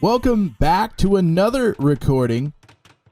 Welcome back to another recording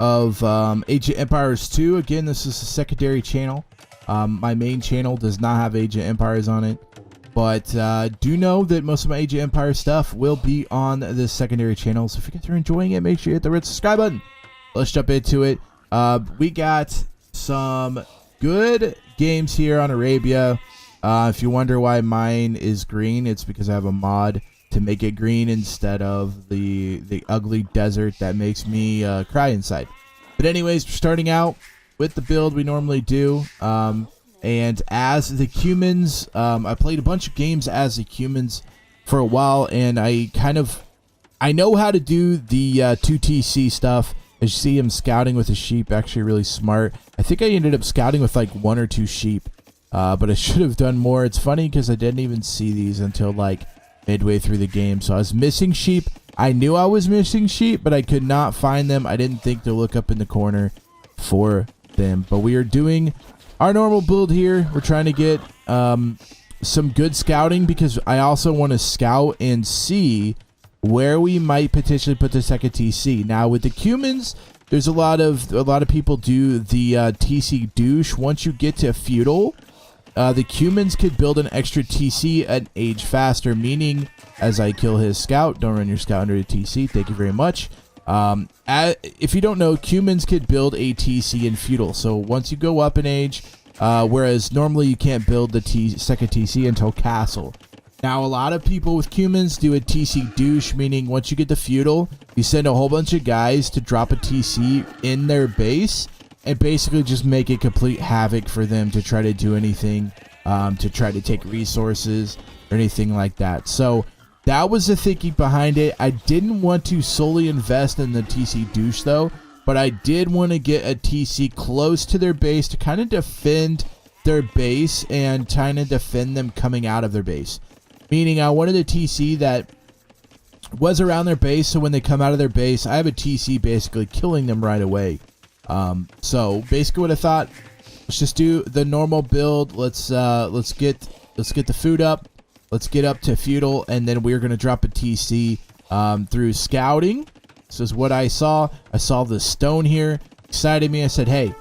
of Age of Empires 2. Again, this is a secondary channel. My main channel does not have Age of Empires on it, but do know that most of my Age of Empires stuff will be on this secondary channel. So if you guys are enjoying it, make sure you hit the red subscribe button. Let's jump into it. We got some good games here on Arabia. If you wonder why mine is green, it's because I have a mod to make it green instead of the ugly desert that makes me cry inside. But anyways, we're starting out with the build we normally do. And as the Cumans, I played a bunch of games as the Cumans for a while, and I know how to do the 2TC stuff. As you see him scouting with a sheep, actually really smart. I think I ended up scouting with like 1 or 2 sheep, but I should have done more. It's funny because I didn't even see these until like midway through the game. So I was missing sheep. I knew I was missing sheep, but I could not find them. I didn't think to look up in the corner for them. But we are doing our normal build here. We're trying to get some good scouting because I also want to scout and see where we might potentially put the second TC. Now with the Cumans, there's a lot of people do the TC douche. Once you get to feudal, the Cumans could build an extra TC and age faster, meaning as I kill his scout, don't run your scout under a TC. Thank you very much. If you don't know, Cumans could build a TC in feudal. So once you go up in age, whereas normally you can't build the second TC until castle. Now, a lot of people with Cumans do a TC douche, meaning once you get to feudal, you send a whole bunch of guys to drop a TC in their base and basically just make it complete havoc for them to try to do anything, to try to take resources or anything like that. So that was the thinking behind it. I didn't want to solely invest in the TC douche though, but I did want to get a TC close to their base to kind of defend their base and kind of defend them coming out of their base. Meaning I wanted a TC that was around their base, so when they come out of their base, I have a TC basically killing them right away. So basically what I thought, let's just do the normal build. Let's get the food up. Let's get up to feudal, and then we're gonna drop a TC through scouting. This is what I saw. I saw the stone here. Excited me. I said, hey,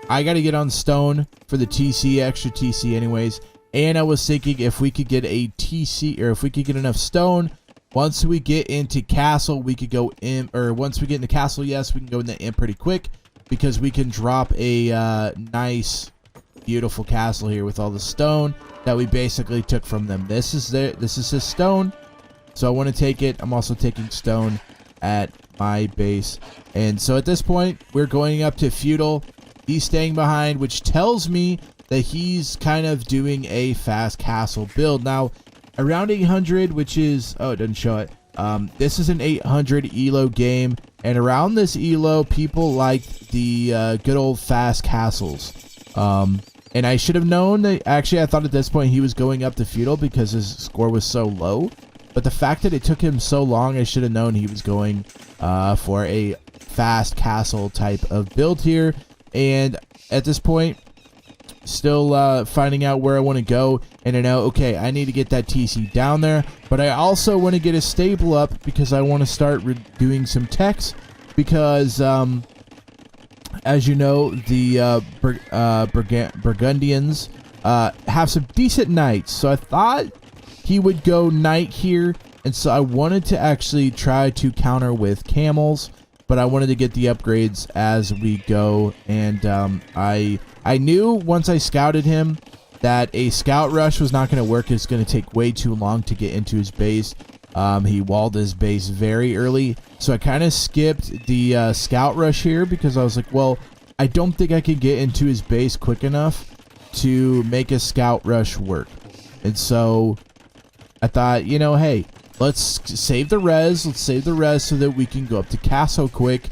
I gotta get on stone for the TC, extra TC anyways. And I was thinking if we could get a TC, or if we could get enough stone, once we get into castle, we could go in, or once we get into castle, yes, we can go in the pretty quick because we can drop a nice, beautiful castle here with all the stone that we basically took from them. This is his stone, so I want to take it. I'm also taking stone at my base, and so at this point, we're going up to feudal. He's staying behind, which tells me that he's kind of doing a fast castle build. Now, around 800, which is, oh, it doesn't show it. This is an 800 ELO game, and around this ELO, people like the good old fast castles. And I should have known that, actually, I thought at this point he was going up to feudal because his score was so low. But the fact that it took him so long, I should have known he was going for a fast castle type of build here. And at this point, still finding out where I want to go, and I know, okay, I need to get that TC down there, but I also want to get a stable up because I want to start doing some techs because as you know, the Burgundians have some decent knights, so I thought he would go knight here, and so I wanted to actually try to counter with camels, but I wanted to get the upgrades as we go, and I knew once I scouted him that a scout rush was not going to work. It's going to take way too long to get into his base. He walled his base very early, so I kind of skipped the scout rush here because I was like, well, I don't think I could get into his base quick enough to make a scout rush work. And so I thought, you know, hey, let's save the res. Let's save the res so that we can go up to castle quick.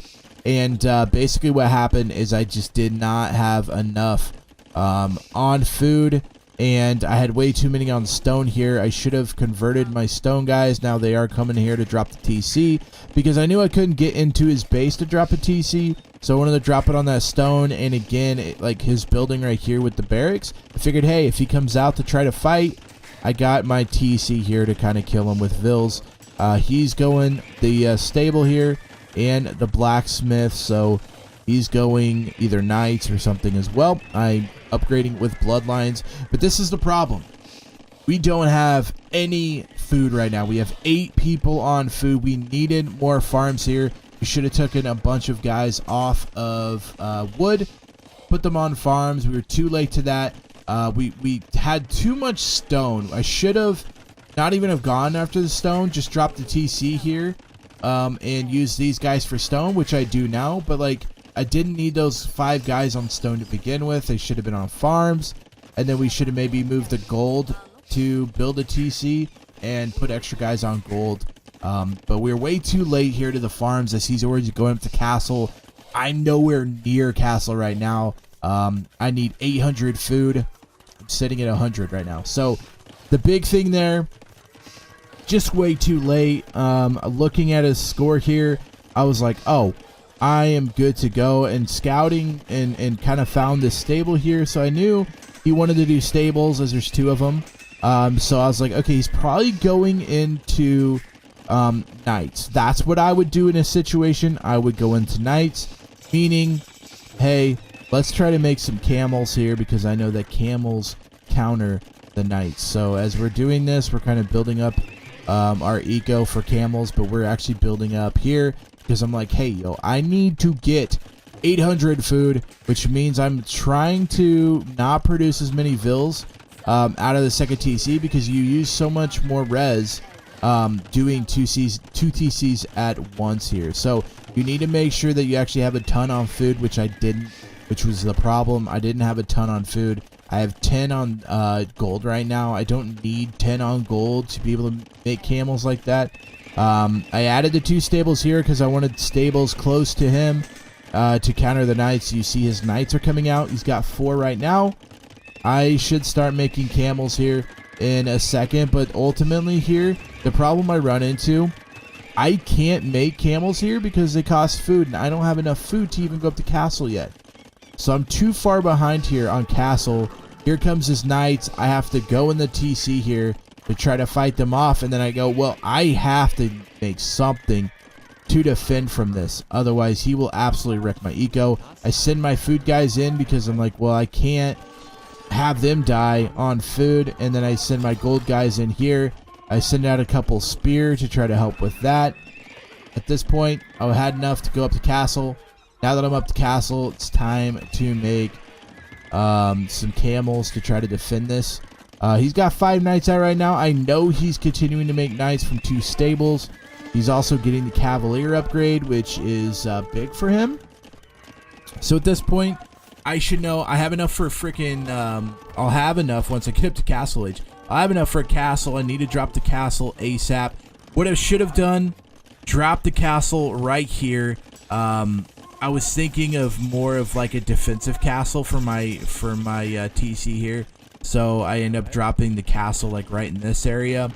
And basically what happened is I just did not have enough on food, and I had way too many on stone here. I should have converted my stone guys. Now they are coming here to drop the TC because I knew I couldn't get into his base to drop a TC, so I wanted to drop it on that stone. And again, like his building right here with the barracks, I figured, hey, if he comes out to try to fight, I got my TC here to kind of kill him with vills. He's going the stable here and the blacksmith, so he's going either knights or something as well. I'm upgrading with bloodlines, but this is the problem. We don't have any food right now. We have 8 people on food. We needed more farms here. We should have taken a bunch of guys off of wood, put them on farms. We were too late to that. We had too much stone. I should have not even have gone after the stone, just dropped the TC here and used these guys for stone, which I do now. But like, I didn't need those 5 guys on stone to begin with. They should have been on farms, and then we should have maybe moved the gold to build a TC and put extra guys on gold. But we're way too late here to the farms as he's already going up to castle. I'm nowhere near castle right now. I need 800 food. I'm sitting at 100 right now. So the big thing there, just way too late. Looking at his score here, I was like, oh, I am good to go. And scouting and kind of found this stable here. So I knew he wanted to do stables as there's 2 of them. So I was like, okay, he's probably going into knights. That's what I would do in a situation. I would go into knights, meaning, hey, let's try to make some camels here because I know that camels counter the knights. So as we're doing this, we're kind of building up our eco for camels, but we're actually building up here because I'm like, hey, yo, I need to get 800 food, which means I'm trying to not produce as many vills out of the second TC because you use so much more res doing 2 TCs at once here. So you need to make sure that you actually have a ton on food, which I didn't, which was the problem. I didn't have a ton on food. I have 10 on gold right now. I don't need 10 on gold to be able to make camels like that. I added the 2 stables here because I wanted stables close to him to counter the knights. You see his knights are coming out. He's got 4 right now. I should start making camels here in a second, but ultimately here, the problem I run into, I can't make camels here because they cost food, and I don't have enough food to even go up to castle yet. So I'm too far behind here on castle. Here comes his knights. I have to go in the TC here to try to fight them off, and then I go, well, I have to make something to defend from this. Otherwise, he will absolutely wreck my eco. I send my food guys in because I'm like, well, I can't have them die on food, and then I send my gold guys in here. I send out a couple spear to try to help with that. At this point, I had enough to go up to castle. Now that I'm up to castle, it's time to make some camels to try to defend this. He's got 5 knights out right now. I know he's continuing to make knights from 2 stables. He's also getting the cavalier upgrade, which is big for him. So at this point, I should know I have enough for freaking I'll have enough once I get up to castle age. I have enough for a castle. I need to drop the castle ASAP. What I should have done, drop the castle right here. I was thinking of more of like a defensive castle for my TC here. So I end up dropping the castle like right in this area.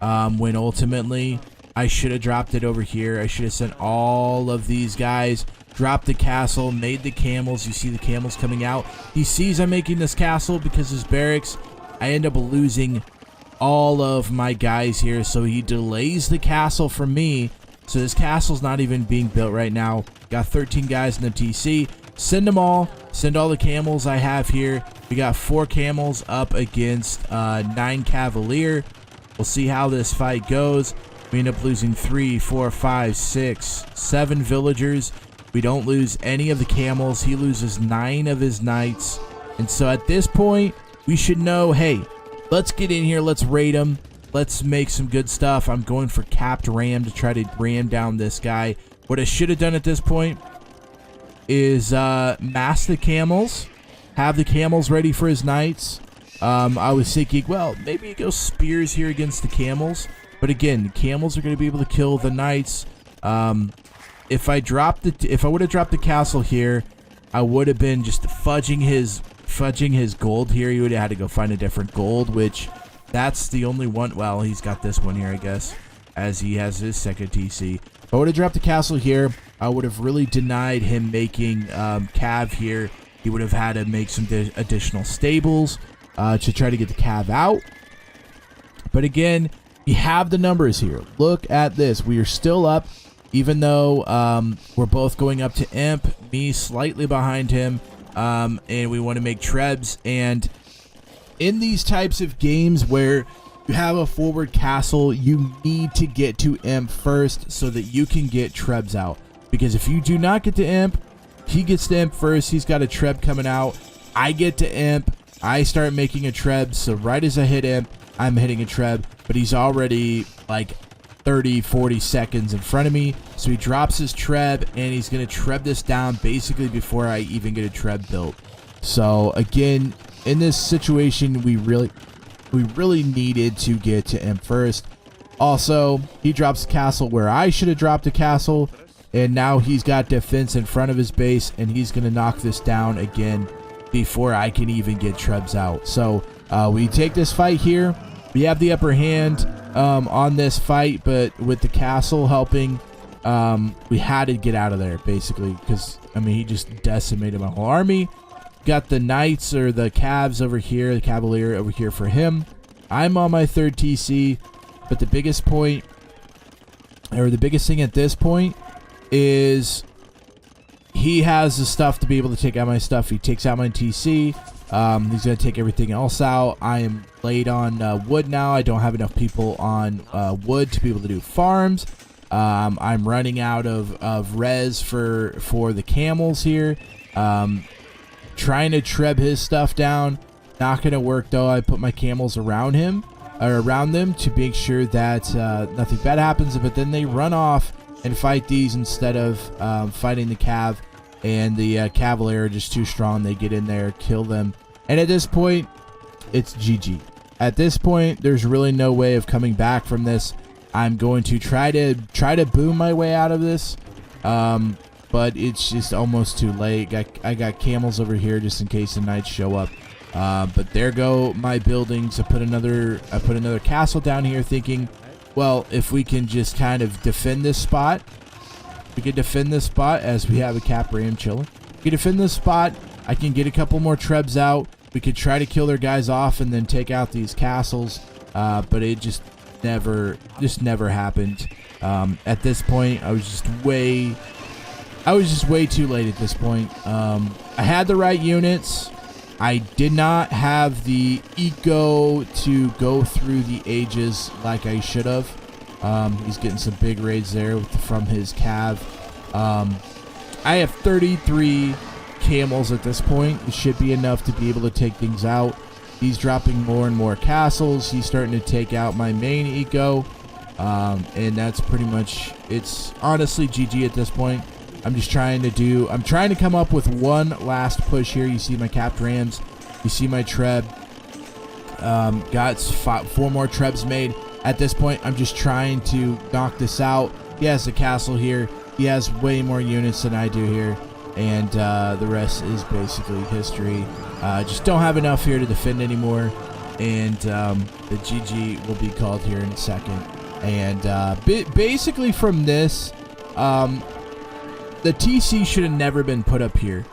When ultimately I should have dropped it over here. I should have sent all of these guys, dropped the castle, made the camels. You see the camels coming out. He sees I'm making this castle because his barracks. I end up losing all of my guys here, so he delays the castle for me. So this castle's not even being built right now. Got 13 guys in the TC. Send them all. Send all the camels I have here. We got 4 camels up against 9 cavalier. We'll see how this fight goes. We end up losing 3, 4, 5, 6, 7 villagers. We don't lose any of the camels. He loses 9 of his knights. And so at this point, we should know, hey, let's get in here. Let's raid him. Let's make some good stuff. I'm going for capped ram to try to ram down this guy. What I should have done at this point is mass the camels. Have the camels ready for his knights. I was thinking, well, maybe go spears here against the camels. But again, the camels are going to be able to kill the knights. If I would have dropped the castle here, I would have been just fudging his gold here. He would have had to go find a different gold, which that's the only one. Well, he's got this one here, I guess, as he has his second TC. If I would have dropped the castle here, I would have really denied him making cav here. He would have had to make some additional stables to try to get the cav out. But again, We have the numbers here. Look at this. We are still up, even though we're both going up to imp. Me slightly behind him, and we want to make trebs. And in these types of games where you have a forward castle, you need to get to imp first so that you can get trebs out. Because if you do not get to imp, he gets to imp first. He's got a treb coming out. I get to imp. I start making a treb. So right as I hit imp, I'm hitting a treb. But he's already like 30, 40 seconds in front of me. So he drops his treb, and he's going to treb this down basically before I even get a treb built. So again, in this situation, we really needed to get to imp first. Also, he drops a castle where I should have dropped a castle. And now he's got defense in front of his base, and he's going to knock this down again before I can even get trebs out. So we take this fight here. We have the upper hand on this fight, but with the castle helping, we had to get out of there, basically, because, I mean, he just decimated my whole army. Got the knights, or the cavs over here, the cavalier over here for him. I'm on my third TC, but the biggest point, or the biggest thing at this point, is he has the stuff to be able to take out my stuff. He takes out my TC. He's going to take everything else out. I am late on wood now. I don't have enough people on wood to be able to do farms. I'm running out of res for the camels here. Trying to treb his stuff down. Not going to work though. I put my camels around him, or around them, to make sure that nothing bad happens. But then they run off and fight these instead of fighting the cav, and the cavalier are just too strong. They get in there, kill them, and at this point, it's GG. At this point, there's really no way of coming back from this. I'm going to try to boom my way out of this, but it's just almost too late. I got camels over here just in case the knights show up. But there go my buildings. I put another castle down here, thinking, well, if we can just kind of defend this spot, we can defend this spot as we have a cap ram chilling. We can defend this spot. I can get a couple more trebs out. We could try to kill their guys off and then take out these castles. But it just never happened. At this point, I was just way too late at this point. I had the right units. I did not have the eco to go through the ages like I should have. He's getting some big raids there from his cav. I have 33 camels at this point. It should be enough to be able to take things out. He's dropping more and more castles. He's starting to take out my main eco. And that's pretty much, it's honestly GG at this point. I'm trying to come up with one last push here. You see my capped rams. You see my treb. Got 4 more trebs made. At this point, I'm just trying to knock this out. He has a castle here. He has way more units than I do here. And the rest is basically history. Just don't have enough here to defend anymore. And the GG will be called here in a second. And basically from this, the TC should have never been put up here.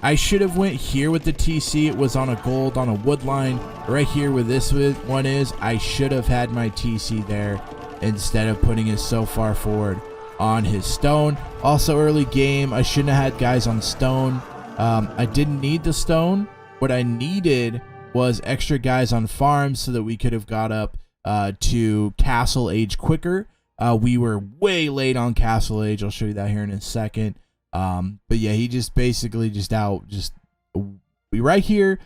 I should have went here with the TC. It was on a gold, on a wood line. Right here where this one is, I should have had my TC there instead of putting it so far forward on his stone. Also early game, I shouldn't have had guys on stone. I didn't need the stone. What I needed was extra guys on farms so that we could have got up to castle age quicker. We were way late on castle age. I'll show you that here in a second. But yeah, he just basically right here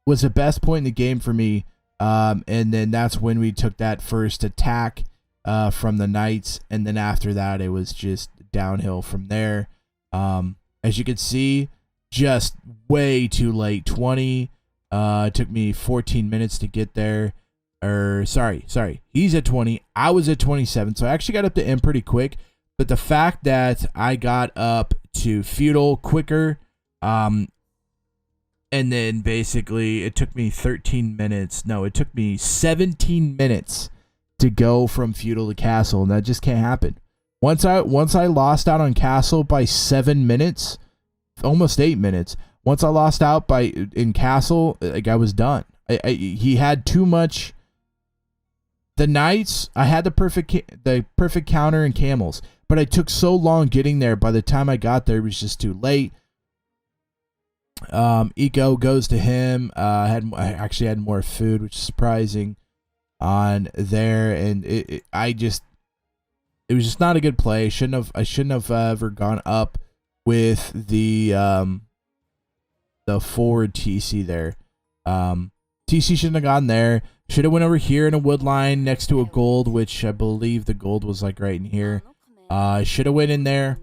was the best point in the game for me. And then that's when we took that first attack from the knights, and then after that it was just downhill from there. As you can see, just way too late. 20 it took me 14 minutes to get there. Or sorry, he's at 20, I was at 27, so I actually got up to M pretty quick. But the fact that I got up to feudal quicker, and then basically it took me 13 minutes. No, it took me 17 minutes to go from feudal to castle, and that just can't happen. Once I lost out on castle by 7 minutes, almost 8 minutes. Once I lost out in castle, like, I was done. He had too much. The knights, I had the perfect counter and camels, but I took so long getting there. By the time I got there, it was just too late. Eco goes to him. I actually had more food, which is surprising on there, and it was just not a good play. I shouldn't have ever gone up with the forward TC there. TC shouldn't have gone there. Should have went over here in a wood line next to a gold, which I believe the gold was like right in here. Should have went in there.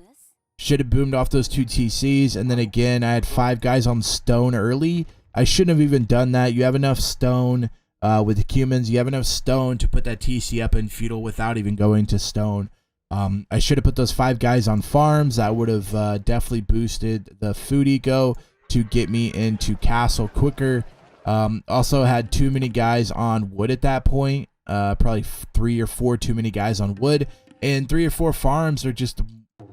Should have boomed off those 2 TCs. And then again, I had 5 guys on stone early. I shouldn't have even done that. You have enough stone with the Cumans. You have enough stone to put that TC up in feudal without even going to stone. I should have put those 5 guys on farms. That would have definitely boosted the food eco to get me into castle quicker. Also had too many guys on wood at that point. Probably 3 or 4 too many guys on wood. And 3 or 4 farms are just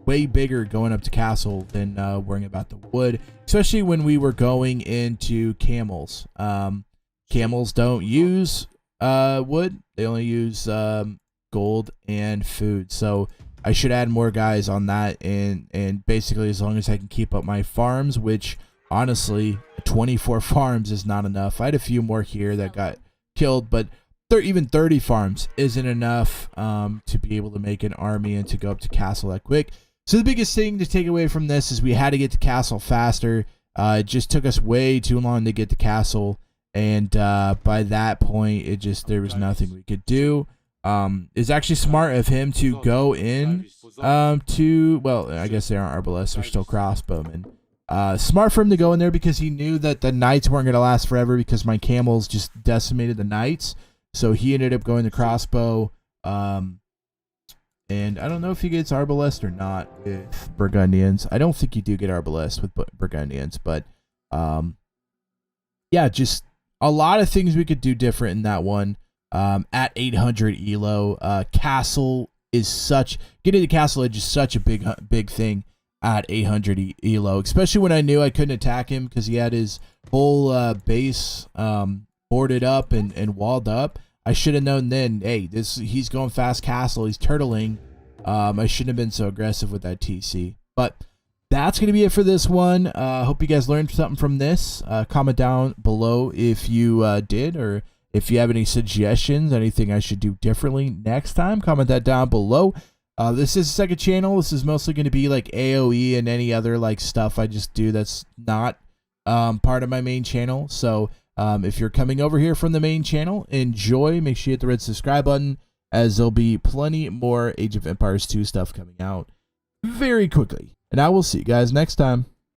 way bigger going up to castle than worrying about the wood. Especially when we were going into camels. Camels don't use wood. They only use gold and food. So I should add more guys on that. And basically as long as I can keep up my farms, which honestly 24 farms is not enough. I had a few more here that got killed, but even 30 farms isn't enough to be able to make an army and to go up to castle that quick. So the biggest thing to take away from this is we had to get to castle faster. It just took us way too long to get to castle, and by that point there was nothing we could do. It's actually smart of him to go in well, I guess they aren't arbalests, they're still crossbowmen. Smart for him to go in there because he knew that the knights weren't going to last forever because my camels just decimated the knights. So he ended up going to crossbow. And I don't know if he gets arbalest or not with Burgundians. I don't think you do get arbalest with Burgundians, but yeah, just a lot of things we could do different in that one. At 800 ELO, castle is getting to castle edge is such a big thing at 800 ELO, especially when I knew I couldn't attack him because he had his whole base boarded up and walled up. I should have known then, hey, he's going fast castle, he's turtling. I shouldn't have been so aggressive with that TC. But that's going to be it for this one. Hope you guys learned something from this. Comment down below if you did, or if you have any suggestions, anything I should do differently next time. Comment that down below. This is a second channel. This is mostly going to be like AoE and any other like stuff I just do that's not part of my main channel. So if you're coming over here from the main channel, enjoy. Make sure you hit the red subscribe button, as there'll be plenty more Age of Empires 2 stuff coming out very quickly. And I will see you guys next time.